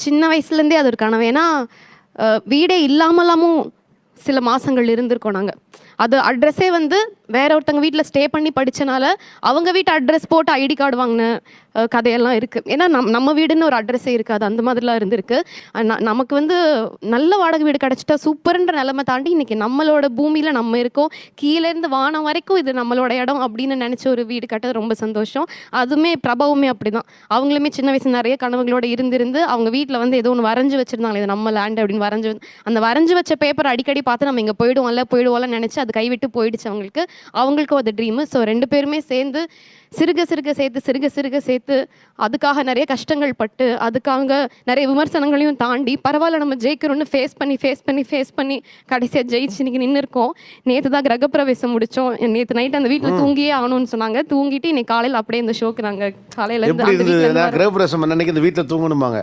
சின்ன வயசுலேருந்தே அது ஒரு கனவு. ஏன்னா வீடே இல்லாமலாமும் சில மாதங்கள் இருந்திருக்கோம் நாங்கள். அது அட்ரஸே வந்து வேற ஒருத்தங்க வீட்டில் ஸ்டே பண்ணி படித்தனால அவங்க வீட்டு அட்ரஸ் போட்டு ஐடி கார்டு வாங்கின கதையெல்லாம் இருக்குது. ஏன்னா நம்ம வீடுன்னு ஒரு அட்ரஸே இருக்காது, அந்த மாதிரிலாம் இருந்திருக்கு. நமக்கு வந்து நல்ல வாடகை வீடு கிடச்சிட்டா சூப்பர்ன்ற நிலைமை தாண்டி இன்றைக்கி நம்மளோட பூமியில் நம்ம இருக்கோம், கீழேருந்து வானம் வரைக்கும் இது நம்மளோட இடம் அப்படின்னு நினச்ச ஒரு வீடு கட்டது ரொம்ப சந்தோஷம். அதுவுமே பிரபாவுமே அப்படி தான். அவங்களுமே சின்ன வயசு நிறைய கனவுகளோடு இருந்திருந்து அவங்க வீட்டில் வந்து ஏதோ ஒன்று வரைஞ்சி வச்சுருந்தாங்க, இது நம்ம லேண்டு அப்படின்னு வரைஞ்சி. அந்த வரைஞ்சி வச்ச பேப்பர் அடிக்கடி பார்த்து நம்ம இங்கே போயிடுவோம்ல நினச்சி அது கைவிட்டு போயிடுச்சு அவங்களுக்கும் அது ட்ரீமு. ஸோ 2 பேருமே சேர்ந்து சிறுக சிறுக சேர்த்து அதுக்காக நிறைய கஷ்டங்கள் பட்டு அதுக்காக நிறைய விமர்சனங்களையும் தாண்டி பரவாயில்ல நம்ம ஜெயிக்கிறோன்னு ஃபேஸ் பண்ணி கடைசியாக ஜெயிச்சு இன்னைக்கு நின்று இருக்கோம். நேற்று தான் கிரகப்பிரவேசம் முடித்தோம். நேற்று நைட்டு அந்த வீட்டில் தூங்கியே ஆகணும்னு சொன்னாங்க. தூங்கிட்டு இன்னைக்கு காலையில் அப்படியே இந்த ஷோக்கு நாங்கள் காலையில் கிரகப்பிரவேசம் அன்னைக்கு இந்த வீட்டில் தூங்கணுமாங்க.